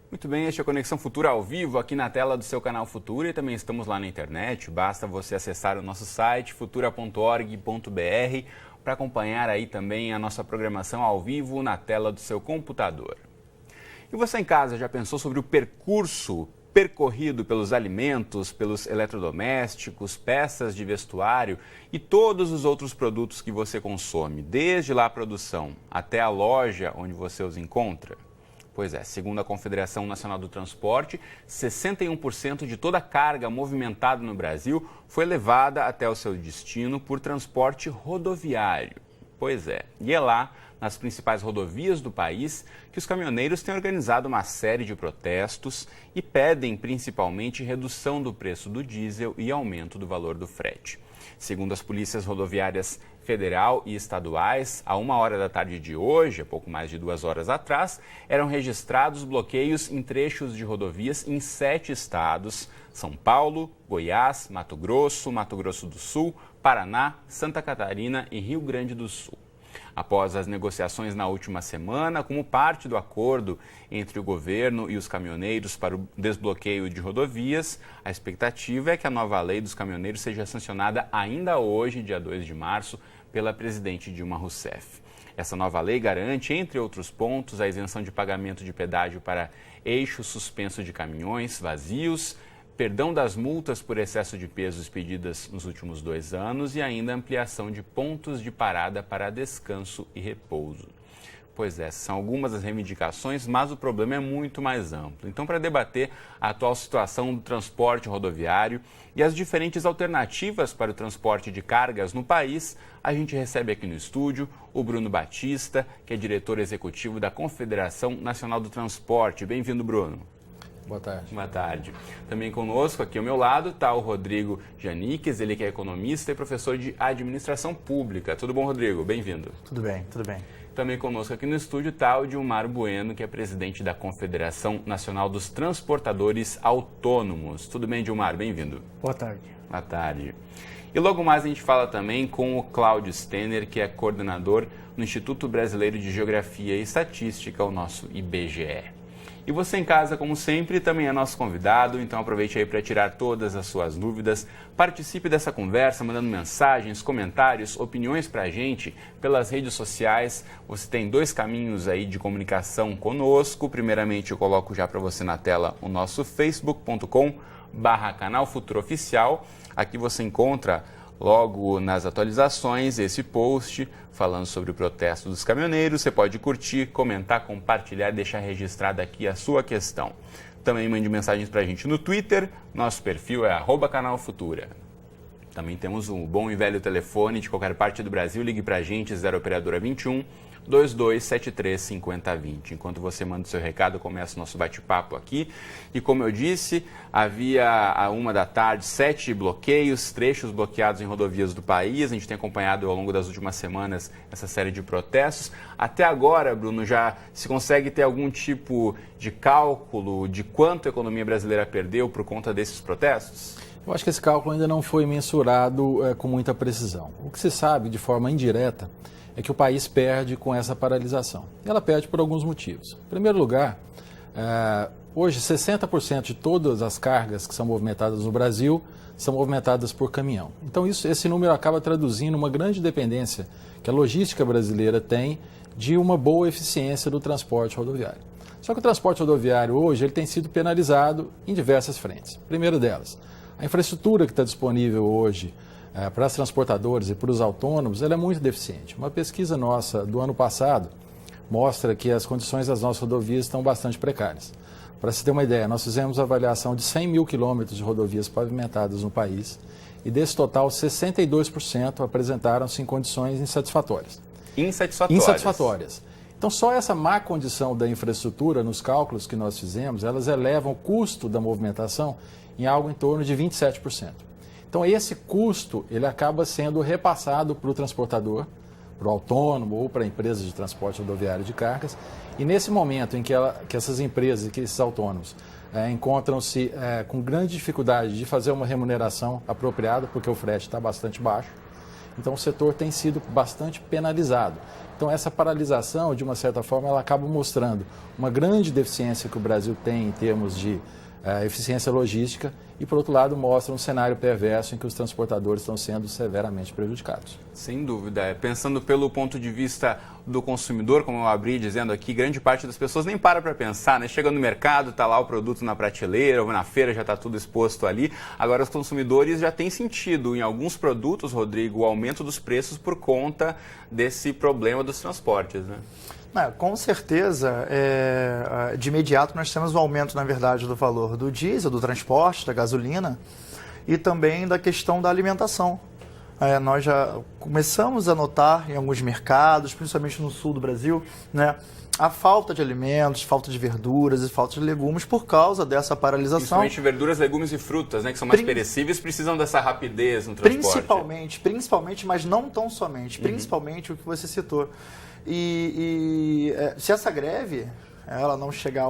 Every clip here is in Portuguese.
Muito bem, este é a Conexão Futura ao vivo aqui na tela do seu canal Futura e também estamos lá na internet. Basta você acessar o nosso site futura.org.br para acompanhar aí também a nossa programação ao vivo na tela do seu computador. E você em casa já pensou sobre o percurso percorrido pelos alimentos, pelos eletrodomésticos, peças de vestuário e todos os outros produtos que você consome, desde lá a produção até a loja onde você os encontra? Pois é, segundo a Confederação Nacional do Transporte, 61% de toda a carga movimentada no Brasil foi levada até o seu destino por transporte rodoviário. Pois é, e é lá, nas principais rodovias do país, que os caminhoneiros têm organizado uma série de protestos e pedem principalmente redução do preço do diesel e aumento do valor do frete. Segundo as polícias rodoviárias federal e estaduais, a 1h da tarde de hoje, há pouco mais de 2 horas atrás, eram registrados bloqueios em trechos de rodovias em 7 estados: São Paulo, Goiás, Mato Grosso do Sul, Paraná, Santa Catarina e Rio Grande do Sul. Após as negociações na última semana, como parte do acordo entre o governo e os caminhoneiros para o desbloqueio de rodovias, a expectativa é que a nova lei dos caminhoneiros seja sancionada ainda hoje, dia 2 de março, pela presidente Dilma Rousseff. Essa nova lei garante, entre outros pontos, a isenção de pagamento de pedágio para eixo suspenso de caminhões vazios, perdão das multas por excesso de peso expedidas nos últimos 2 anos e ainda ampliação de pontos de parada para descanso e repouso. Pois é, são algumas das reivindicações, mas o problema é muito mais amplo. Então, para debater a atual situação do transporte rodoviário e as diferentes alternativas para o transporte de cargas no país, a gente recebe aqui no estúdio o Bruno Batista, que é diretor executivo da Confederação Nacional do Transporte. Bem-vindo, Bruno. Boa tarde. Boa tarde. Também conosco, aqui ao meu lado, está o Rodrigo Janiques, ele que é economista e professor de administração pública. Tudo bom, Rodrigo? Bem-vindo. Tudo bem, tudo bem. Também conosco aqui no estúdio está o Dilmar Bueno, que é presidente da Confederação Nacional dos Transportadores Autônomos. Tudo bem, Dilmar? Bem-vindo. Boa tarde. Boa tarde. E logo mais a gente fala também com o Cláudio Stenner, que é coordenador no Instituto Brasileiro de Geografia e Estatística, o nosso IBGE. E você em casa, como sempre, também é nosso convidado, então aproveite aí para tirar todas as suas dúvidas. Participe dessa conversa, mandando mensagens, comentários, opiniões para a gente pelas redes sociais. Você tem 2 caminhos aí de comunicação conosco. Primeiramente, eu coloco já para você na tela o nosso facebook.com/canal Futuro Oficial. Aqui você encontra logo nas atualizações esse post falando sobre o protesto dos caminhoneiros. Você pode curtir, comentar, compartilhar, deixar registrada aqui a sua questão. Também mande mensagens para a gente no Twitter, nosso perfil é @canalfutura. Também temos um bom e velho telefone de qualquer parte do Brasil, ligue para a gente, 0 operadora 21 2273 5020. Enquanto você manda o seu recado, começa o nosso bate-papo aqui. E como eu disse, havia a 1 da tarde 7 bloqueios, trechos bloqueados em rodovias do país. A gente tem acompanhado ao longo das últimas semanas essa série de protestos. Até agora, Bruno, já se consegue ter algum tipo de cálculo de quanto a economia brasileira perdeu por conta desses protestos? Eu acho que esse cálculo ainda não foi mensurado com muita precisão. O que se sabe de forma indireta é que o país perde com essa paralisação. E ela perde por alguns motivos. Em primeiro lugar, hoje 60% de todas as cargas que são movimentadas no Brasil são movimentadas por caminhão. Então esse número acaba traduzindo uma grande dependência que a logística brasileira tem de uma boa eficiência do transporte rodoviário. Só que o transporte rodoviário hoje ele tem sido penalizado em diversas frentes. Primeiro delas, a infraestrutura que está disponível hoje para as transportadoras e para os autônomos, ela é muito deficiente. Uma pesquisa nossa do ano passado mostra que as condições das nossas rodovias estão bastante precárias. Para se ter uma ideia, nós fizemos a avaliação de 100 mil quilômetros de rodovias pavimentadas no país e desse total, 62% apresentaram-se em condições insatisfatórias. Insatisfatórias. Então, só essa má condição da infraestrutura, nos cálculos que nós fizemos, elas elevam o custo da movimentação em algo em torno de 27%. Então, esse custo ele acaba sendo repassado para o transportador, para o autônomo ou para a empresa de transporte rodoviário de cargas. E nesse momento em que essas empresas e que esses autônomos encontram-se com grande dificuldade de fazer uma remuneração apropriada, porque o frete está bastante baixo, então o setor tem sido bastante penalizado. Então, Então, essa paralisação, de uma certa forma, ela acaba mostrando uma grande deficiência que o Brasil tem em termos de eficiência logística e, por outro lado, mostra um cenário perverso em que os transportadores estão sendo severamente prejudicados. Sem dúvida. Pensando pelo ponto de vista do consumidor, como eu abri dizendo aqui, grande parte das pessoas nem para pensar, né? Chega no mercado, está lá o produto na prateleira, ou na feira já está tudo exposto ali. Agora, os consumidores já têm sentido em alguns produtos, Rodrigo, o aumento dos preços por conta desse problema dos transportes, né? Com certeza, de imediato nós temos o aumento, na verdade, do valor do diesel, do transporte, da gasolina e também da questão da alimentação. Nós já começamos a notar em alguns mercados, principalmente no sul do Brasil, né, a falta de alimentos, falta de verduras e falta de legumes por causa dessa paralisação. Principalmente verduras, legumes e frutas, né, que são mais perecíveis, precisam dessa rapidez no transporte. Principalmente, mas não tão somente, principalmente o que você citou. Se essa greve ela não chegar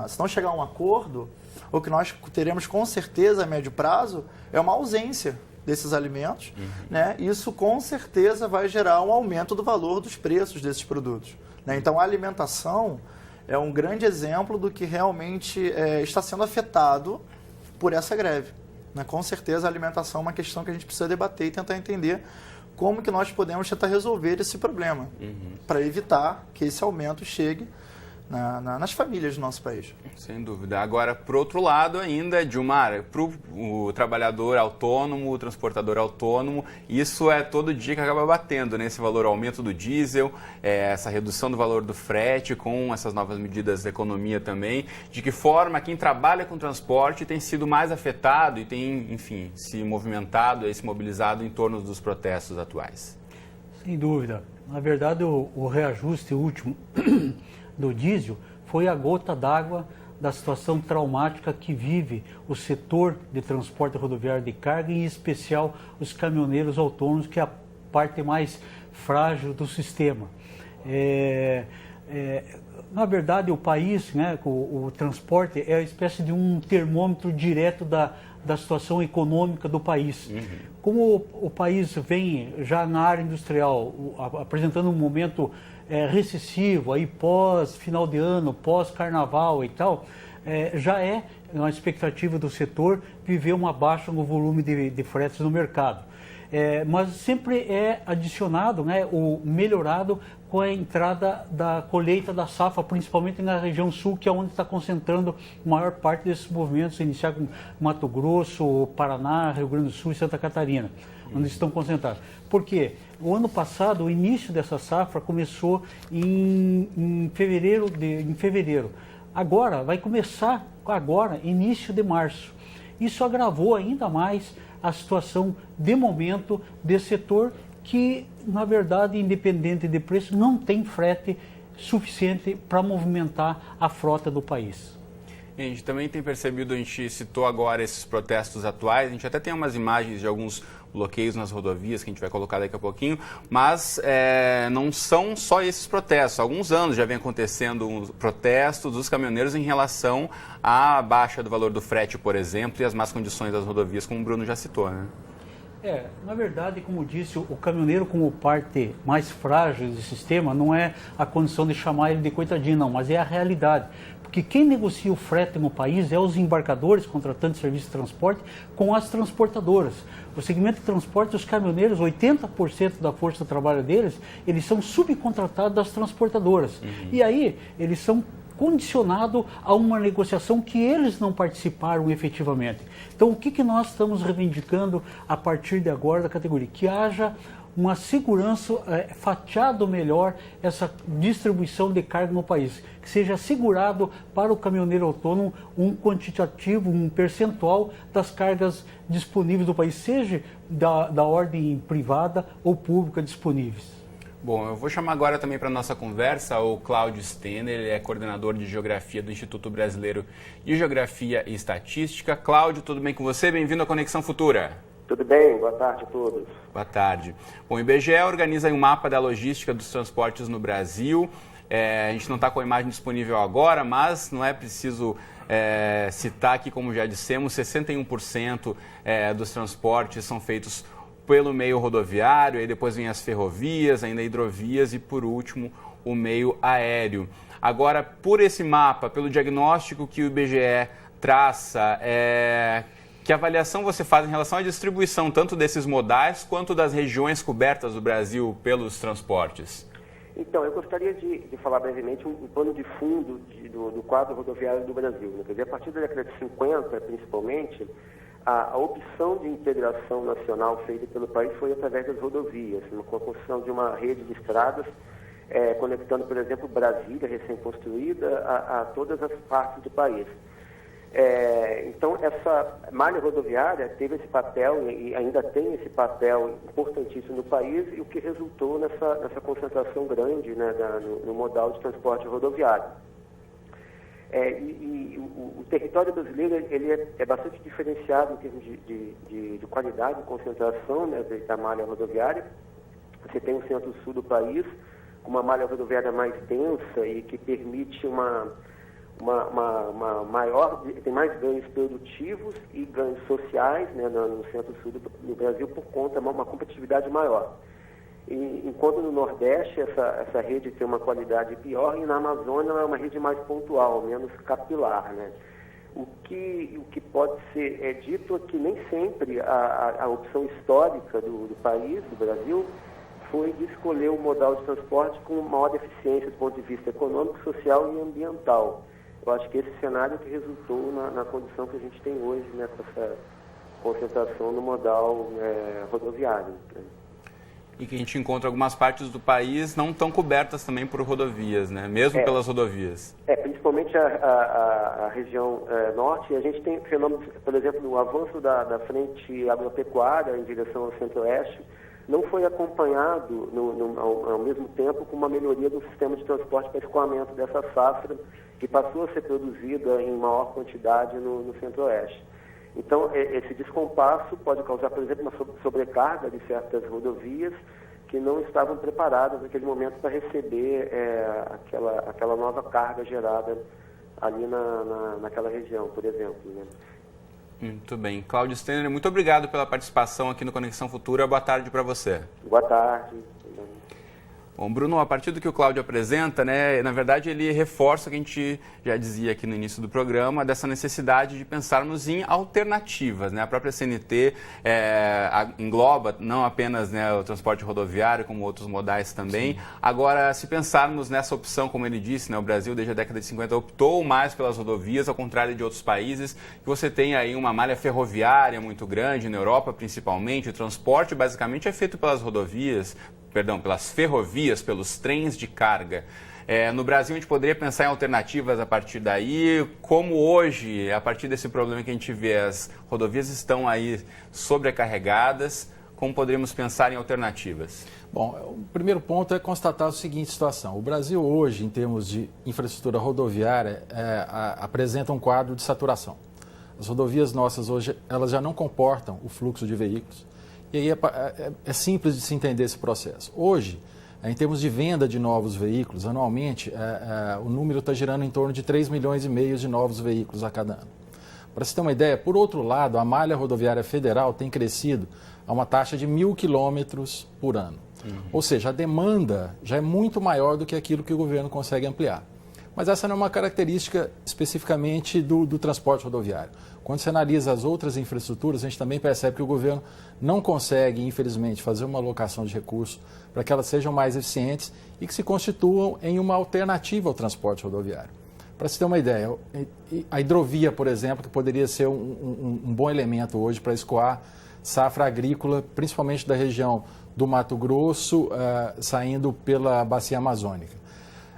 se não chegar a um acordo, o que nós teremos com certeza a médio prazo é uma ausência desses alimentos, né? Isso com certeza vai gerar um aumento do valor dos preços desses produtos, né? Então a alimentação é um grande exemplo do que realmente está sendo afetado por essa greve, né? Com certeza a alimentação é uma questão que a gente precisa debater e tentar entender como que nós podemos tentar resolver esse problema para evitar que esse aumento chegue nas famílias do nosso país. Sem dúvida. Agora, por outro lado ainda, Dilmar, para o trabalhador autônomo, o transportador autônomo, isso é todo dia que acaba batendo, né? Esse valor, o aumento do diesel, essa redução do valor do frete, com essas novas medidas da economia também. De que forma quem trabalha com transporte tem sido mais afetado e tem, enfim, se movimentado, se mobilizado em torno dos protestos atuais? Sem dúvida. Na verdade, o reajuste último do diesel foi a gota d'água da situação traumática que vive o setor de transporte rodoviário de carga, em especial os caminhoneiros autônomos, que é a parte mais frágil do sistema. Na verdade, o país, né, o transporte é uma espécie de um termômetro direto da situação econômica do país. Como o país vem já na área industrial apresentando um momento recessivo, aí pós final de ano, pós carnaval e tal, já é uma expectativa do setor viver uma baixa no volume de fretes no mercado. Mas sempre é adicionado, né, o melhorado com a entrada da colheita da safra, principalmente na região sul, que é onde está concentrando a maior parte desses movimentos, iniciar com Mato Grosso, Paraná, Rio Grande do Sul e Santa Catarina, onde estão concentrados. Por quê? O ano passado, o início dessa safra começou em fevereiro. Agora, vai começar início de março. Isso agravou ainda mais a situação de momento desse setor que, na verdade, independente de preço, não tem frete suficiente para movimentar a frota do país. A gente também tem percebido, a gente citou agora esses protestos atuais, a gente até tem umas imagens de alguns bloqueios nas rodovias que a gente vai colocar daqui a pouquinho, mas não são só esses protestos. Há alguns anos já vem acontecendo protestos dos caminhoneiros em relação à baixa do valor do frete, por exemplo, e as más condições das rodovias, como o Bruno já citou, né? Na verdade, como disse, o caminhoneiro como parte mais frágil do sistema não é a condição de chamar ele de coitadinho, não, mas é a realidade. Porque quem negocia o frete no país é os embarcadores, contratantes de serviço de transporte, com as transportadoras. O segmento de transporte, os caminhoneiros, 80% da força de trabalho deles, eles são subcontratados das transportadoras. E aí, eles são condicionado a uma negociação que eles não participaram efetivamente. Então, o que nós estamos reivindicando a partir de agora da categoria? Que haja uma segurança, fatiado melhor essa distribuição de carga no país, que seja assegurado para o caminhoneiro autônomo um quantitativo, um percentual das cargas disponíveis do país, seja da ordem privada ou pública disponíveis. Bom, eu vou chamar agora também para a nossa conversa o Cláudio Stenner, ele é coordenador de Geografia do Instituto Brasileiro de Geografia e Estatística. Cláudio, tudo bem com você? Bem-vindo à Conexão Futura. Tudo bem, boa tarde a todos. Boa tarde. Bom, o IBGE organiza um mapa da logística dos transportes no Brasil. A gente não está com a imagem disponível agora, mas não é preciso citar aqui, como já dissemos, 61% dos transportes são feitos pelo meio rodoviário, aí depois vem as ferrovias, ainda hidrovias e, por último, o meio aéreo. Agora, por esse mapa, pelo diagnóstico que o IBGE traça, que avaliação você faz em relação à distribuição tanto desses modais quanto das regiões cobertas do Brasil pelos transportes? Então, eu gostaria de falar brevemente um pano de fundo do quadro rodoviário do Brasil. Quer dizer, a partir da década de 50, principalmente, a opção de integração nacional feita pelo país foi através das rodovias, com a construção de uma rede de estradas, conectando, por exemplo, Brasília, recém-construída, a todas as partes do país. Então, essa malha rodoviária teve esse papel e ainda tem esse papel importantíssimo no país, e o que resultou nessa concentração grande, né, no modal de transporte rodoviário. O território brasileiro ele é bastante diferenciado em termos de qualidade e concentração, né, da malha rodoviária. Você tem o centro-sul do país, com uma malha rodoviária mais densa e que permite uma maior, tem mais ganhos produtivos e ganhos sociais, né, no centro-sul do Brasil por conta de uma competitividade maior. Enquanto no Nordeste essa rede tem uma qualidade pior, e na Amazônia é uma rede mais pontual, menos capilar, né? O que pode ser dito é que nem sempre a opção histórica do país, do Brasil, foi de escolher o modal de transporte com maior eficiência do ponto de vista econômico, social e ambiental. Eu acho que esse cenário que resultou na condição que a gente tem hoje, né, com essa concentração no modal rodoviário. Né? E que a gente encontra algumas partes do país não tão cobertas também por rodovias, né? Mesmo pelas rodovias. Principalmente a região norte. A gente tem fenômenos, por exemplo, no avanço da frente agropecuária em direção ao centro-oeste, não foi acompanhado ao mesmo tempo com uma melhoria do sistema de transporte para escoamento dessa safra, que passou a ser produzida em maior quantidade no centro-oeste. Então, esse descompasso pode causar, por exemplo, uma sobrecarga de certas rodovias que não estavam preparadas naquele momento para receber aquela nova carga gerada ali naquela região, por exemplo, né? Muito bem. Cláudio Stenner, muito obrigado pela participação aqui no Conexão Futura. Boa tarde para você. Boa tarde. Bom, Bruno, a partir do que o Cláudio apresenta, né, na verdade ele reforça o que a gente já dizia aqui no início do programa, dessa necessidade de pensarmos em alternativas, né? A própria CNT engloba não apenas, né, o transporte rodoviário, como outros modais também. Sim. Agora, se pensarmos nessa opção, como ele disse, né, o Brasil desde a década de 50 optou mais pelas rodovias, ao contrário de outros países, que você tem aí uma malha ferroviária muito grande, na Europa principalmente, o transporte basicamente é feito pelas pelas ferrovias, pelos trens de carga. No Brasil, a gente poderia pensar em alternativas a partir daí. Como hoje, a partir desse problema que a gente vê, as rodovias estão aí sobrecarregadas, como poderíamos pensar em alternativas? Bom, o primeiro ponto é constatar a seguinte situação. O Brasil hoje, em termos de infraestrutura rodoviária, apresenta um quadro de saturação. As rodovias nossas hoje, elas já não comportam o fluxo de veículos. E aí é simples de se entender esse processo. Hoje, em termos de venda de novos veículos, anualmente, o número está girando em torno de 3,5 milhões de novos veículos a cada ano. Para se ter uma ideia, por outro lado, a malha rodoviária federal tem crescido a uma taxa de 1.000 quilômetros por ano. Ou seja, a demanda já é muito maior do que aquilo que o governo consegue ampliar. Mas essa não é uma característica especificamente do transporte rodoviário. Quando você analisa as outras infraestruturas, a gente também percebe que o governo não consegue, infelizmente, fazer uma alocação de recursos para que elas sejam mais eficientes e que se constituam em uma alternativa ao transporte rodoviário. Para se ter uma ideia, a hidrovia, por exemplo, que poderia ser um bom elemento hoje para escoar safra agrícola, principalmente da região do Mato Grosso, saindo pela bacia amazônica.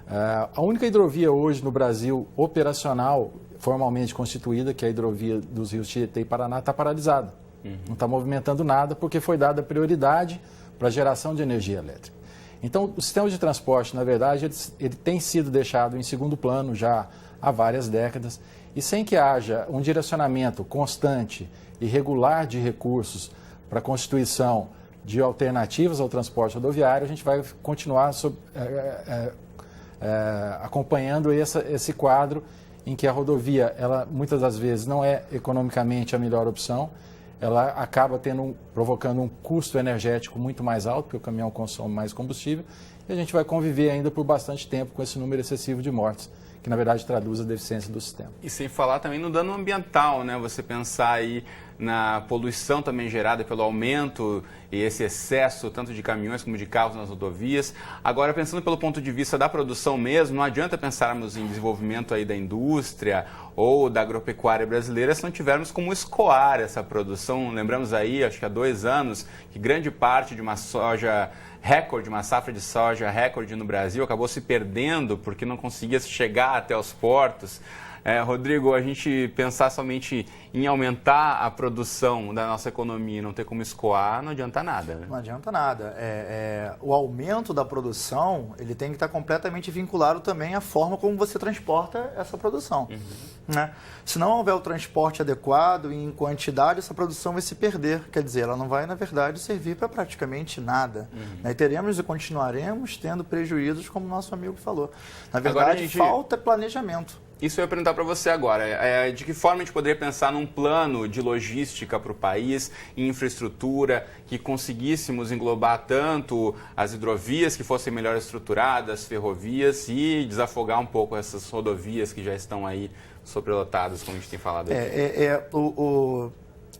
A única hidrovia hoje no Brasil operacional, formalmente constituída, que é a hidrovia dos rios Tietê e Paraná, está paralisada. Não está movimentando nada porque foi dada prioridade para a geração de energia elétrica. Então, o sistema de transporte, na verdade, ele tem sido deixado em segundo plano já há várias décadas, e sem que haja um direcionamento constante e regular de recursos para a constituição de alternativas ao transporte rodoviário, a gente vai continuar acompanhando esse quadro em que a rodovia, ela muitas das vezes não é economicamente a melhor opção, ela acaba provocando um custo energético muito mais alto, porque o caminhão consome mais combustível, e a gente vai conviver ainda por bastante tempo com esse número excessivo de mortes, que na verdade traduz a deficiência do sistema. E sem falar também no dano ambiental, né? Você pensar aí na poluição também gerada pelo aumento e esse excesso tanto de caminhões como de carros nas rodovias. Agora, pensando pelo ponto de vista da produção mesmo, não adianta pensarmos em desenvolvimento aí da indústria ou da agropecuária brasileira se não tivermos como escoar essa produção. Lembramos aí, acho que há 2 anos, que grande parte de uma soja recorde, uma safra de soja recorde no Brasil, acabou se perdendo porque não conseguia chegar até os portos. Rodrigo, a gente pensar somente em aumentar a produção da nossa economia e não ter como escoar, não adianta nada. Né? Não adianta nada. O aumento da produção, ele tem que estar completamente vinculado também à forma como você transporta essa produção. Né? Se não houver o transporte adequado e em quantidade, essa produção vai se perder. Quer dizer, ela não vai, na verdade, servir para praticamente nada. Né? E teremos e continuaremos tendo prejuízos, como o nosso amigo falou. Na verdade, falta planejamento. Isso eu ia perguntar para você agora. De que forma a gente poderia pensar num plano de logística para o país, em infraestrutura, que conseguíssemos englobar tanto as hidrovias que fossem melhor estruturadas, ferrovias e desafogar um pouco essas rodovias que já estão aí sobrelotadas, como a gente tem falado aqui?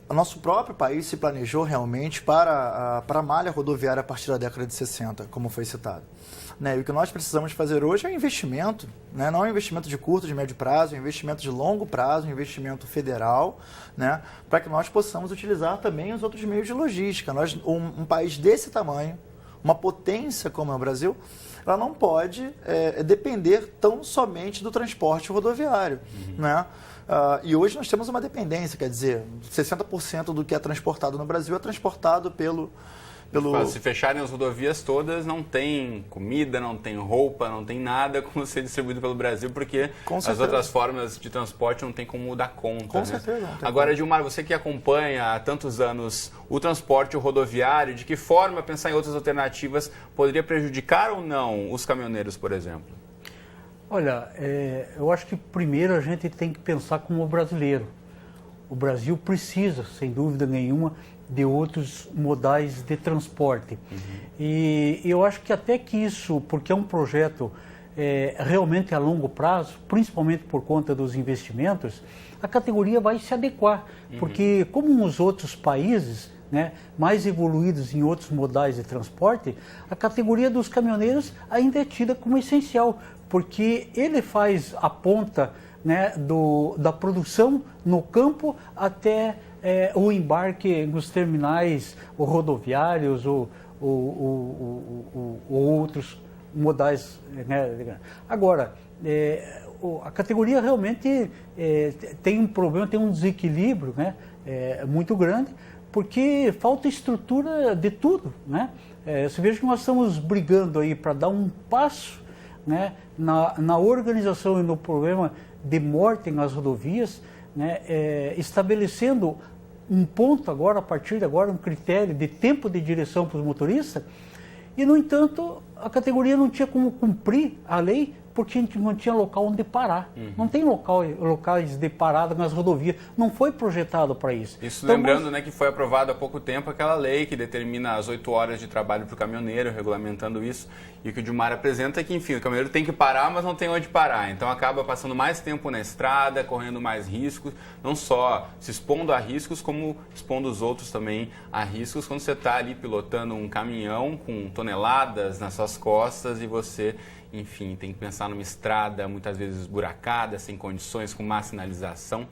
O nosso próprio país se planejou realmente para a malha rodoviária a partir da década de 60, como foi citado. Né? E o que nós precisamos fazer hoje é um investimento, né? Não é um investimento de curto, de médio prazo, é um investimento de longo prazo, um investimento federal, né? Para que nós possamos utilizar também os outros meios de logística. Um país desse tamanho, uma potência como é o Brasil, ela não pode depender tão somente do transporte rodoviário. Né? E hoje nós temos uma dependência, quer dizer, 60% do que é transportado no Brasil é transportado pelo... Se fecharem as rodovias todas, não tem comida, não tem roupa, não tem nada como ser distribuído pelo Brasil, porque as outras formas de transporte não tem como dar conta. Com certeza. Agora, Gilmar, você que acompanha há tantos anos o transporte rodoviário, de que forma pensar em outras alternativas poderia prejudicar ou não os caminhoneiros, por exemplo? Olha, eu acho que primeiro a gente tem que pensar como brasileiro. O Brasil precisa, sem dúvida nenhuma, de outros modais de transporte. E eu acho que até que isso, porque é um projeto realmente a longo prazo, principalmente por conta dos investimentos, a categoria vai se adequar. Porque como nos outros países, né, mais evoluídos em outros modais de transporte, a categoria dos caminhoneiros ainda é tida como essencial, porque ele faz a ponta, né, da produção no campo até o embarque nos terminais ou rodoviários ou outros modais. Né? Agora, a categoria realmente tem um problema, tem um desequilíbrio, né, muito grande, porque falta estrutura de tudo. Né? Você veja que nós estamos brigando aí para dar um passo, né, na organização e no problema de morte nas rodovias, né, estabelecendo um ponto agora, a partir de agora, um critério de tempo de direção para os motoristas, e, no entanto, a categoria não tinha como cumprir a lei, porque a gente não tinha local onde parar. Não tem locais de parada nas rodovias, não foi projetado para isso. Isso então, lembrando, né, que foi aprovada há pouco tempo aquela lei que determina as 8 horas de trabalho para o caminhoneiro, regulamentando isso, e o que o Gilmar apresenta é que, enfim, o caminhoneiro tem que parar, mas não tem onde parar, então acaba passando mais tempo na estrada, correndo mais riscos, não só se expondo a riscos, como expondo os outros também a riscos, quando você está ali pilotando um caminhão com toneladas nas suas costas e você... Enfim, tem que pensar numa estrada muitas vezes esburacada, sem condições, com má sinalização.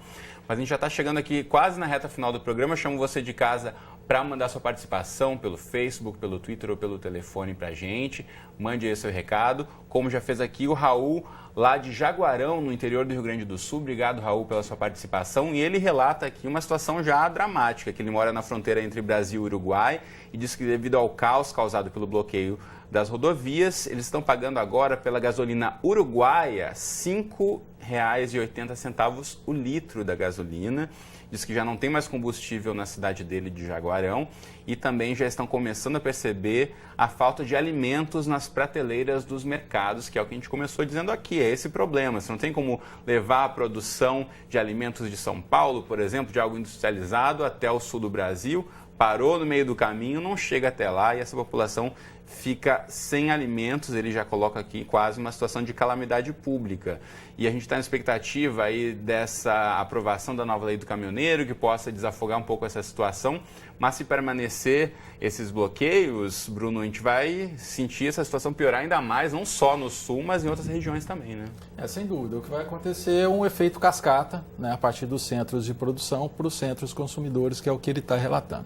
Mas a gente já está chegando aqui quase na reta final do programa. Eu chamo você de casa para mandar sua participação pelo Facebook, pelo Twitter ou pelo telefone para a gente. Mande aí seu recado. Como já fez aqui o Raul, lá de Jaguarão, no interior do Rio Grande do Sul. Obrigado, Raul, pela sua participação. E ele relata aqui uma situação já dramática, que ele mora na fronteira entre Brasil e Uruguai e diz que devido ao caos causado pelo bloqueio das rodovias. Eles estão pagando agora pela gasolina uruguaia R$ 5,80 o litro da gasolina. Diz que já não tem mais combustível na cidade dele de Jaguarão e também já estão começando a perceber a falta de alimentos nas prateleiras dos mercados, que é o que a gente começou dizendo aqui, é esse problema. Você não tem como levar a produção de alimentos de São Paulo, por exemplo, de algo industrializado até o sul do Brasil, parou no meio do caminho, não chega até lá e essa população fica sem alimentos. Ele já coloca aqui quase uma situação de calamidade pública. E a gente está na expectativa aí dessa aprovação da nova lei do caminhoneiro, que possa desafogar um pouco essa situação. Mas se permanecer esses bloqueios, Bruno, a gente vai sentir essa situação piorar ainda mais, não só no sul, mas em outras regiões também, né? Sem dúvida. O que vai acontecer é um efeito cascata, né, a partir dos centros de produção para os centros consumidores, que é o que ele está relatando.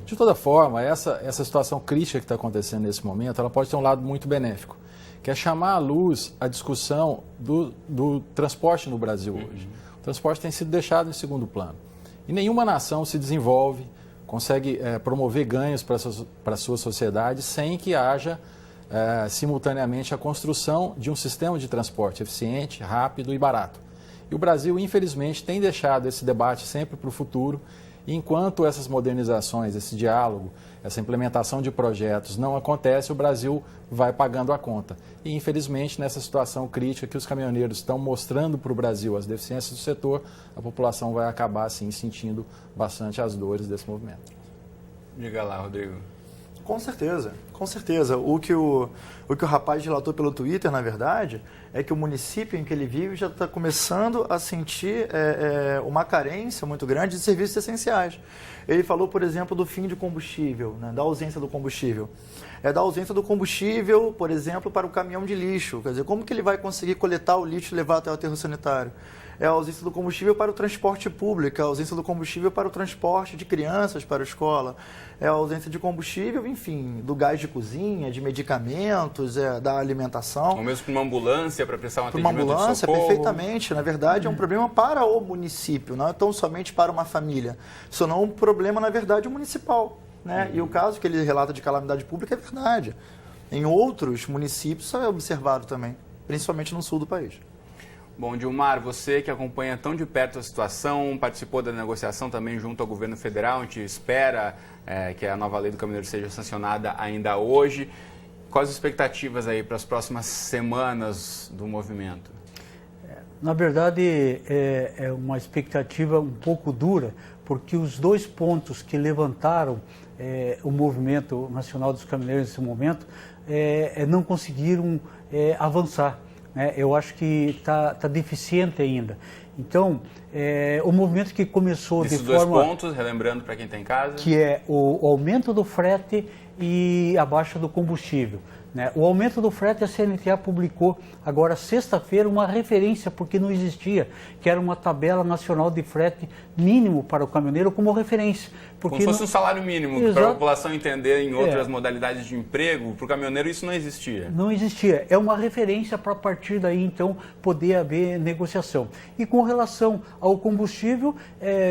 De toda forma, essa situação crítica que está acontecendo nesse momento, ela pode ter um lado muito benéfico, que é chamar à luz a discussão do transporte no Brasil hoje. O transporte tem sido deixado em segundo plano. E nenhuma nação se desenvolve, consegue promover ganhos para a sua sociedade sem que haja simultaneamente a construção de um sistema de transporte eficiente, rápido e barato. E o Brasil, infelizmente, tem deixado esse debate sempre para o futuro. E enquanto essas modernizações, esse diálogo, essa implementação de projetos não acontece, o Brasil vai pagando a conta. E, infelizmente, nessa situação crítica que os caminhoneiros estão mostrando para o Brasil as deficiências do setor, a população vai acabar, assim, sentindo bastante as dores desse movimento. Diga lá, Rodrigo. Com certeza, com certeza. O que o rapaz relatou pelo Twitter, na verdade, é que o município em que ele vive já está começando a sentir uma carência muito grande de serviços essenciais. Ele falou, por exemplo, do fim de combustível, né, da ausência do combustível. Da ausência do combustível, por exemplo, para o caminhão de lixo. Quer dizer, como que ele vai conseguir coletar o lixo e levar até o aterro sanitário? É a ausência do combustível para o transporte público, é a ausência do combustível para o transporte de crianças para a escola, é a ausência de combustível, enfim, do gás de cozinha, de medicamentos, da alimentação. Ou mesmo para uma ambulância, para prestar um atendimento de socorro. Para uma ambulância, perfeitamente. Na verdade, é um problema para o município, não é tão somente para uma família. Isso não é um problema, na verdade, municipal. Né? E o caso que ele relata de calamidade pública é verdade. Em outros municípios, isso é observado também, principalmente no sul do país. Bom, Dilmar, você que acompanha tão de perto a situação, participou da negociação também junto ao governo federal, a gente espera que a nova lei do caminhoneiro seja sancionada ainda hoje. Quais as expectativas aí para as próximas semanas do movimento? Na verdade, é uma expectativa um pouco dura, porque os dois pontos que levantaram o movimento nacional dos caminhoneiros nesse momento não conseguiram avançar. Eu acho que está deficiente ainda. Então, o movimento que começou Esses de forma... Esses dois pontos, relembrando para quem está em casa... Que é o aumento do frete e a baixa do combustível. O aumento do frete, a CNTA publicou agora sexta-feira uma referência, porque não existia, que era uma tabela nacional de frete mínimo para o caminhoneiro como referência. Como se fosse um salário mínimo, para a população entender em outras modalidades de emprego, para o caminhoneiro isso não existia. Não existia. É uma referência para a partir daí, então, poder haver negociação. E com relação ao combustível,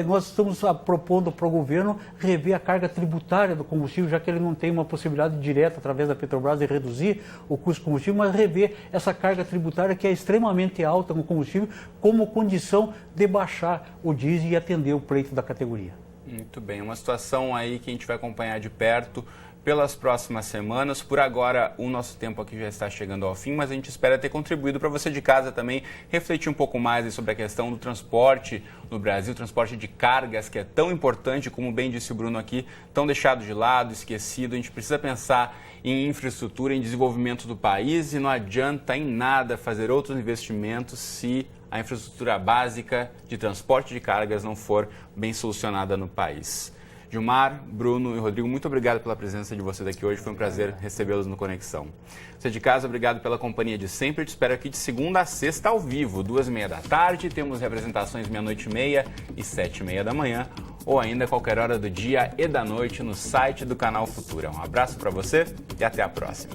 nós estamos propondo para o governo rever a carga tributária do combustível, já que ele não tem uma possibilidade direta, através da Petrobras, de reduzir o custo do combustível, mas rever essa carga tributária que é extremamente alta no combustível, como condição de baixar o diesel e atender o pleito da categoria. Muito bem, uma situação aí que a gente vai acompanhar de perto pelas próximas semanas. Por agora, o nosso tempo aqui já está chegando ao fim, mas a gente espera ter contribuído para você de casa também refletir um pouco mais sobre a questão do transporte no Brasil, transporte de cargas, que é tão importante, como bem disse o Bruno aqui, tão deixado de lado, esquecido. A gente precisa pensar em infraestrutura, em desenvolvimento do país, e não adianta em nada fazer outros investimentos se a infraestrutura básica de transporte de cargas não for bem solucionada no país. Dilmar, Bruno e Rodrigo, muito obrigado pela presença de vocês aqui hoje. Foi um prazer recebê-los no Conexão. Você de casa, obrigado pela companhia de sempre. Eu te espero aqui de segunda a sexta ao vivo, 2h30 da tarde. Temos representações 00:30 e 7h30 da manhã, ou ainda qualquer hora do dia e da noite no site do Canal Futura. Um abraço para você e até a próxima.